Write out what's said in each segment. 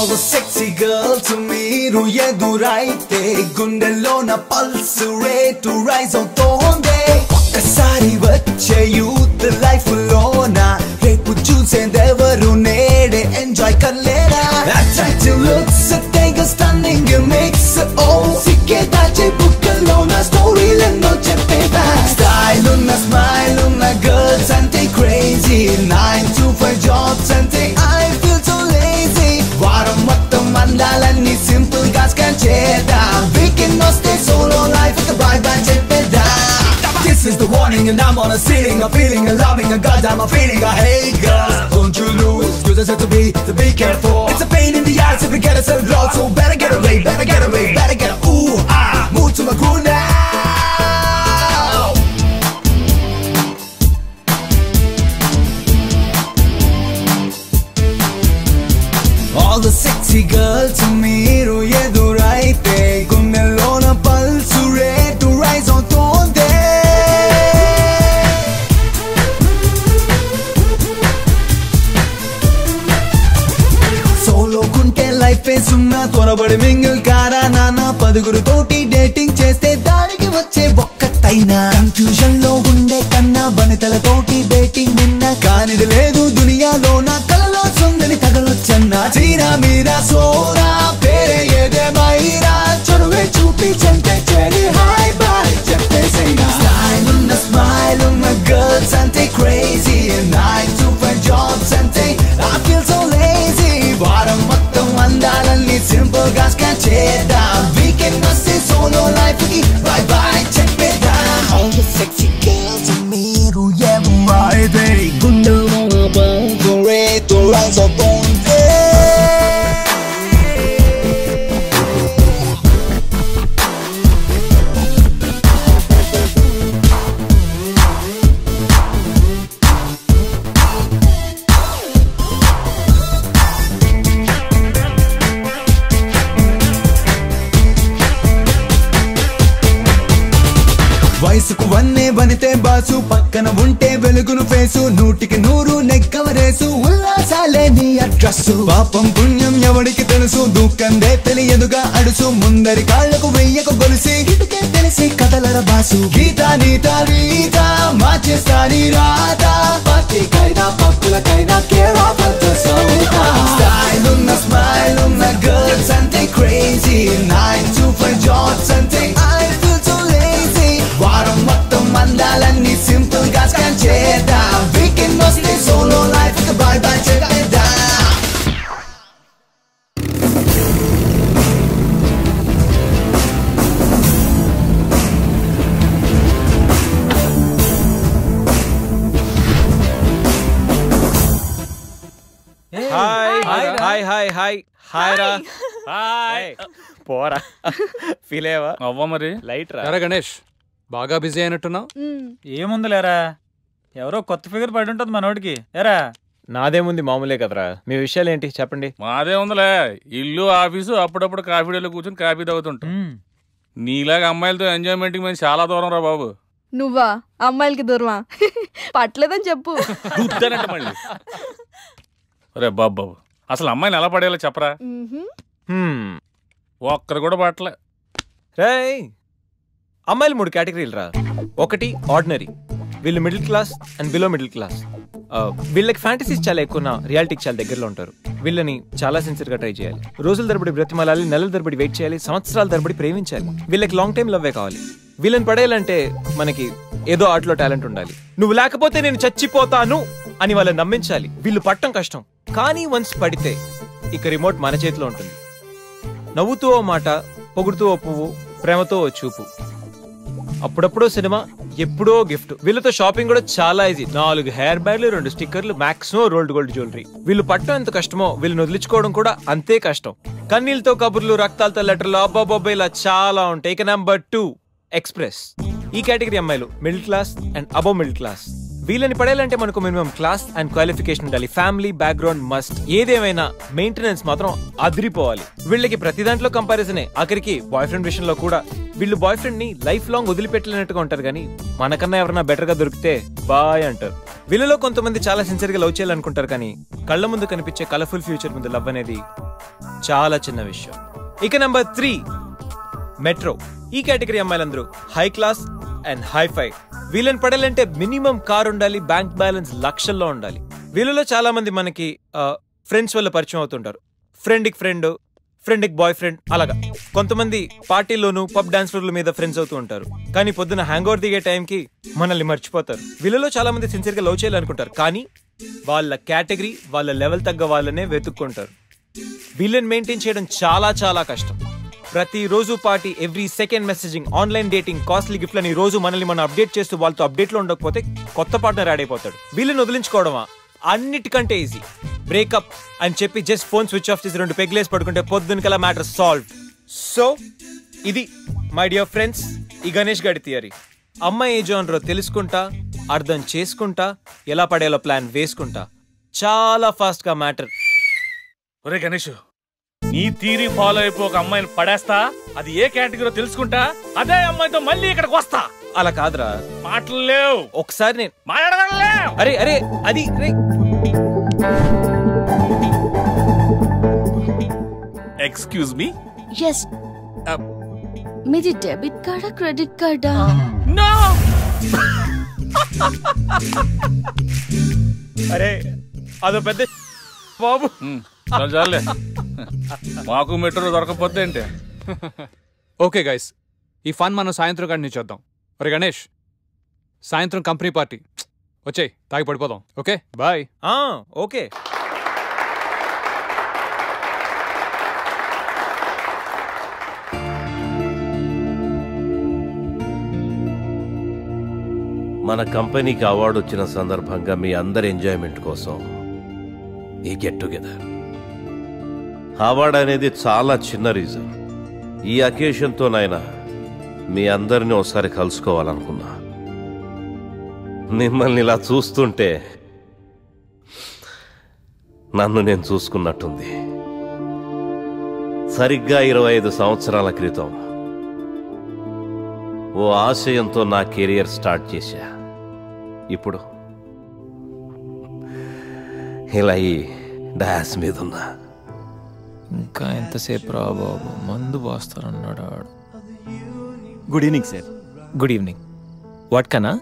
All the sexy girls మీరు ఎదురైతే గుండెల్లోన పల్స్ రేట్ రైజ్ అవుతోంది ఒక్కసారి వచ్చే యూత్ లైఫ్ లోన రేపు చూసేదెవరు నేడే ఎంజాయ్ కర్లేరా Attractive looks take a stunning mix Oh సిక్కే దాచే బుక్కల్లోన స్టోరీలెన్నో చెప్పేదా Style ఉన్న స్మైల్ ఉన్న girls అంటే crazy 9 to 5 jobs అంటే I feel so lazy వారం మొత్తం అందాలన్నీ సింపుల్ గా స్కాన్ చేద్దాం వీకెండ్ వస్తే సోలో లైఫ్ ఒక బై బై చెప్పేదా This is the warning and I'm on a ceiling a feeling a loving a goddamn a feeling a hey girls don't you lose you just have to be careful it's a pain in the ass if you get a cell blow so better get away better get away better get a ooh ah move to my crew now All the sexy girls మీరు ఎదురైతే గుండెల్లోన pulse rate rise అవుతోంది solo కుంటే life సున్నా త్వరబడి mingle కారా నాన్న పదుగురు తోటి dating చేస్తే దానికి వచ్చే ఒక్కటైనా కన్ఫ్యూజన్ లో ఉండే కన్నా బనితలతోటి డేటింగ్ నిన్న కానిది లేదు దునియాలో నా కలలో సుందని తగలొచ్చన్నా చీరా మీరా సోరా పేరే ఏదేమైనా చొరవే చూపించంటే చెడి హాయ్ బాయ్ చెప్పేసైనా స్టైల్ ఉన్న స్మైల్ ఉన్న గర్ల్స్ అంటే క్రేజీ 9 to 5 జాబ్స్ అంటే I feel so lazy వారం మొత్తం అందాలన్నీ సింపుల్ గా స్కాన్ చేద్దాం వీకెండ్ వస్తే సోలో లైఫ్ కి బై బై చెప్పేదా All the sexy girls మీరు ఎవరైతే గుండెలో పల్స్ రేట్ రైజ్ అవుతోంది వయసుకు వన్నే వనితే బాసు పక్కన ఉంటే వెలుగును ఫేసు 100కి 100 నెక్కవరేసు ఉల్లాసాలే నీ అడ్రస్ పాపం పుణ్యం ఎవడికి తెలుసు దుఃఖందే తెలియదుగా అడుసు ముందరి కాళ్ళకు వెయ్యకు గొలిసి ఇటుకే తెలిసి కథలర బాసు గీత నీత రీత మార్చేస్తా నీ రాత పార్టీకైనా పప్పులకైనా కేర్ ఆఫ్ ద సౌతా స్టైల్ ఉన్న స్మైల్ ఉన్న గర్ల్స్ అంటే క్రేజీ 9 to 5 జాబ్స్ అంటే I feel so lazy వారం మొత్తం అందాలన్నీ సింపుల్ గా స్కాన్ చేద్దాం వీకెండ్ వస్తే సోలో లైఫ్ కి బై బై చెప్పేదా హాయ్ హాయ్ హాయ్ హాయ్ రా హాయ్ పోరా ఫీల్ అయ్యావా అవ్వ మరి లైట్ రా గణేష్ బాగా బిజీ అయినట్టున్నావు ఏముందిలేరా ఎవరో కొత్త ఫిగర్ పడి ఉంటుంది మనోడికి ఏరా నాదేముంది మామూలే కదరా మీ విషయాలు ఏంటి చెప్పండి మాదే ఉందిలే ఇల్లు ఆఫీసు అప్పుడప్పుడు కాఫీ డేలో కూర్చొని కాఫీ తాగుతుంటాం నీలాగా అమ్మాయిలతో ఎంజాయ్మెంట్ కి మేము చాలా దూరం రా బాబు నువ్వా అమ్మాయిలకి దూరమా పట్టలేదని చెప్పు మళ్ళీ రే బాబు అసలు అమ్మాయిని ఎలా పడేలా చెప్పరా ఒక్కరు కూడా పట్టలే రేయ్ అమ్మాయిలు 3 కేటగిరీలు రా ఒకటి ఆర్డినరీ వీళ్ళు middle class and below middle class వీళ్ళకి ఫ్యాంటసీస్ చాలా ఎక్కువ రియాలిటీకి చాలా దగ్గరలో ఉంటారు వీళ్ళని చాలా సిన్సియర్గా ట్రై చేయాలి రోజుల తరబడి బ్రతిమాలాలి నెలల తరబడి వెయిట్ చేయాలి సంవత్సరాల తరబడి ప్రేమించాలి వీళ్ళకి లాంగ్ టైం లవ్వే కావాలి వీళ్ళని పడేయాలంటే మనకి ఏదో ఆర్ట్లో టాలెంట్ ఉండాలి నువ్వు లేకపోతే నేను చచ్చిపోతాను అని వాళ్ళని నమ్మించాలి వీళ్ళు పట్టం కష్టం కానీ వన్స్ పడితే ఇక రిమోట్ మన చేతిలో ఉంటుంది నవ్వుతూ ఓ మాట పొగుడుతూ ఓ పువ్వు ప్రేమతో ఓ చూపు అప్పుడప్పుడో సినిమా ఎప్పుడో గిఫ్ట్ వీళ్ళతో షాపింగ్ కూడా చాలా ఈజీ 4 హెయిర్ బ్యాండ్లు 2 స్టిక్కర్లు మ్యాక్సిమం రోల్డ్ గోల్డ్ జ్యువెలరీ వీళ్ళు పట్టడం ఎంత కష్టమో వీళ్ళని వదిలించుకోవడం కూడా అంతే కష్టం కన్నీళ్ళతో కబుర్లు రక్తాలతో లెటర్లు అబ్బాబాబా ఇలా చాలా ఉంటాయి ఇక నెంబర్ 2 ఎక్స్ప్రెస్ ఈ కేటగిరీ అమ్మాయిలు middle class and above middle class వీళ్ళని పడేయాలంటే మనకు మినిమం క్లాస్ అండ్ క్వాలిఫికేషన్ ఉండాలి. Family background must. ఏదేమైనా మెయింటెనెన్స్ మాత్రం అదిరిపోవాలి. వీళ్ళకి ప్రతి దాంట్లో కంపారిజనే. ఆఖరికి బాయ్ ఫ్రెండ్ విషయంలో కూడా వీళ్ళు బాయ్ ఫ్రెండ్ ని లైఫ్ లాంగ్ వదిలిపెట్టలేనట్టుగా ఉంటారు, కానీ మనకన్నా ఎవరైనా బెటర్ గా దొరికితే బాయ్ అంటారు. వీళ్ళలో కొంతమంది చాలా సిన్సియర్ గా లవ్ చేయాలనుకుంటారు, కానీ కళ్ళ ముందు కనిపించే కలర్ఫుల్ ఫ్యూచర్ ముందు లవ్ అనేది చాలా చిన్న విషయం. ఇక నెంబర్ 3 మెట్రో. ఈ కేటగిరీ అమ్మాయిలందరూ హై క్లాస్ అండ్ హైఫై. వీళ్ళని పడాలంటే మినిమం కార్ ఉండాలి, బ్యాంక్ బ్యాలెన్స్ లక్షల్లో ఉండాలి. వీళ్ళలో చాలా మంది మనకి ఫ్రెండ్స్ వల్ల పరిచయం అవుతుంటారు. ఫ్రెండ్కి ఫ్రెండ్, ఫ్రెండ్కి బాయ్ ఫ్రెండ్, అలాగా. కొంతమంది పార్టీల్లోనూ పబ్ డాన్స్ ఫ్లోర్ల మీద ఫ్రెండ్స్ అవుతూ ఉంటారు, కానీ పొద్దున హ్యాంగ్ ఓవర్ దిగే టైంకి మనల్ని మర్చిపోతారు. వీళ్ళలో చాలా మంది సిన్సియర్గా లవ్ చేయాలనుకుంటారు, కానీ వాళ్ళ కేటగిరీ వాళ్ళ లెవెల్ తగ్గ వాళ్ళనే వెతుక్కుంటారు. వీళ్ళని మెయింటైన్ చేయడం చాలా చాలా కష్టం. ప్రతిరోజు party, every second messaging, online dating, costly గిఫ్ట్లని రోజు మనల్ని మనం అప్డేట్ చేస్తూ వాళ్ళతో అప్డేట్లో ఉండకపోతే కొత్త పార్ట్నర్ యాడ్ అయిపోతాడు. వీళ్ళని వదిలించుకోవడమా అన్నిటికంటే ఈజీ. బ్రేకప్ అని చెప్పి జస్ట్ ఫోన్ స్విచ్ ఆఫ్ చేసి 2 పెగ్లేసి పడుకుంటే పొద్దునకలా మ్యాటర్ సాల్వ్. సో ఇది మై డియర్ ఫ్రెండ్స్ ఈ గణేష్ గారి థియరీ. అమ్మాయి ఏ జోనరో తెలుసుకుంటా, అర్థం చేసుకుంటా, ఎలా పడేయాలో ప్లాన్ వేసుకుంటా చాలా ఫాస్ట్ గా మ్యాటర్. ఒరే గణేష్, నీ థీరీ ఫాలో అయిపో ఒక అమ్మాయిని పడేస్తా, అది ఏ కేటగిరీలో తెలుసుకుంటా, అదే అమ్మాయితో మళ్ళీ ఇక్కడికి వస్తా. అలా కాదురా, మాటలు లేవు. ఒకసారి నేను మాట్లాడలేవు. అరే అరే అది ఎక్స్క్యూజ్ మీ. ఎస్. మీది డెబిట్ కార్డా క్రెడిట్ కార్డా? నో. అరే అదో పెద్ద బాబు. చాలే, మాకు మెట్రో దొరకపోతే ఏంటి. ఓకే గైస్, ఈ ఫన్ మనం సాయంత్రం కంటిన్యూ చేద్దాం. ఒరే గణేష్, సాయంత్రం కంపెనీ పార్టీ వచ్చేయ్, తాగి పడిపోదాం. Okay bye. ఓకే. మన కంపెనీకి అవార్డు వచ్చిన సందర్భంగా మీ అందరి ఎంజాయ్మెంట్ కోసం ఈ గెట్ టుగెదర్. అవార్డు అనేది చాలా చిన్న రీజన్. ఈ అకేషన్తోనైనా మీ అందరినీ ఒకసారి కలుసుకోవాలనుకున్నా. మిమ్మల్ని ఇలా చూస్తుంటే నన్ను నేను చూసుకున్నట్టుంది. సరిగ్గా 25 సంవత్సరాల క్రితం ఓ ఆశయంతో నా కెరియర్ స్టార్ట్ చేశా. ఇప్పుడు ఇలా ఈ డాన్స్ మీద ఉన్నా. ఇంకా ఎంతసేపు రా బాబు, మందు పోస్తానన్నాడు. Good evening sir. Good evening. What కన్నా?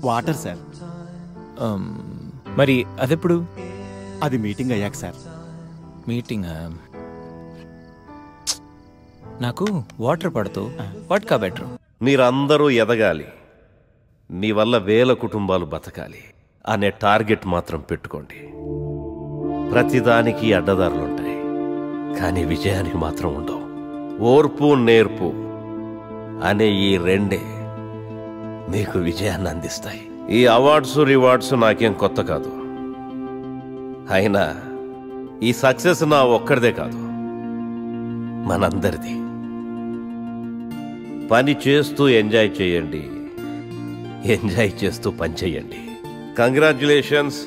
Water sir. మరి అదెప్పుడు? అది మీటింగ్ అయ్యాక సార్. మీటింగ్? నాకు వాటర్ పడుతూ వాట్ కా బెటర్. మీరందరూ ఎదగాలి, మీ వల్ల వేల కుటుంబాలు బతకాలి అనే టార్గెట్ మాత్రం పెట్టుకోండి. ప్రతిదానికి అడ్డదారులుంటాయి, కానీ విజయానికి మాత్రం ఉండవు. ఓర్పు నేర్పు అనే ఈ రెండే మీకు విజయాన్ని అందిస్తాయి. ఈ అవార్డ్స్ రివార్డ్స్ నాకేం కొత్త కాదు. అయినా ఈ సక్సెస్ నా ఒక్కడిదే కాదు, మనందరిది. పని చేస్తూ ఎంజాయ్ చేయండి, ఎంజాయ్ చేస్తూ పని చేయండి. Congratulations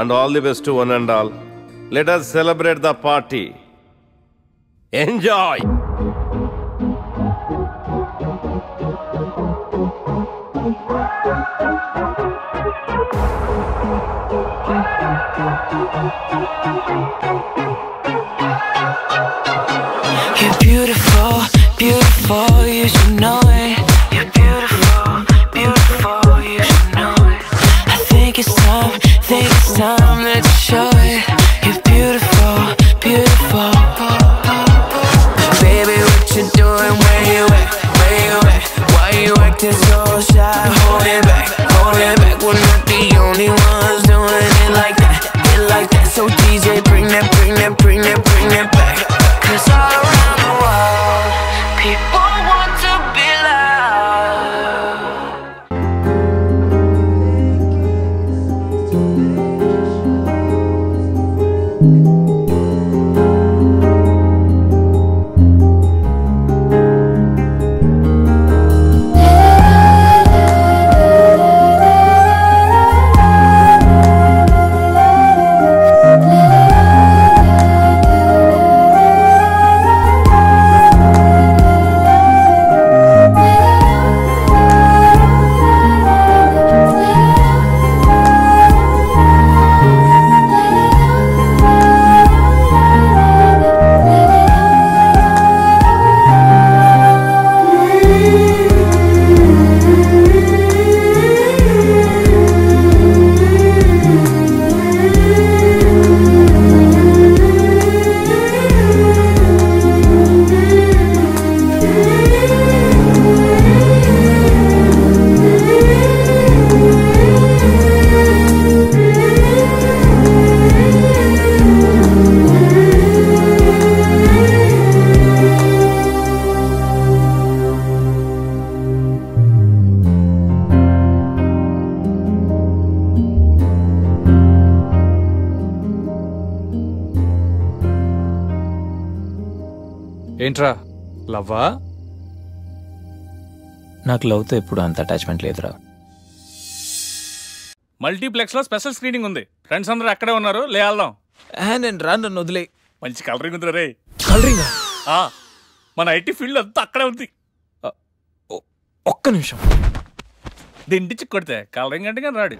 and all the best to one and all. Let us celebrate the party. Enjoy! You're beautiful, beautiful, you should know it. You're beautiful, beautiful, you should know it. I think it's time that you show it. You're beautiful, beautiful. Baby, what you doing? Where you at? Where you at? Why you acting so shy? Hold it back, we're not the only ones doing it like that, So DJ, bring that back. 'Cause all around the world, people want to be loved. ఏంట్రా లవ్వా? నాకు లవ్తో ఎప్పుడు అంత attachment లేదురా. Multiplex లో special screening ఉంది, friends అందరూ అక్కడే ఉన్నారు, లేల్దాం. నేను రాను, నన్ను వదిలే. మంచి కలరింగ్ ఉంది రే. కలరింగా? మన ఐటీ ఫీల్డ్ అంతా అక్కడే ఉంది. ఒక్క నిమిషం. దిండిచ్చి కొడితే కలరింగ్ అంటే కానీ రాడు.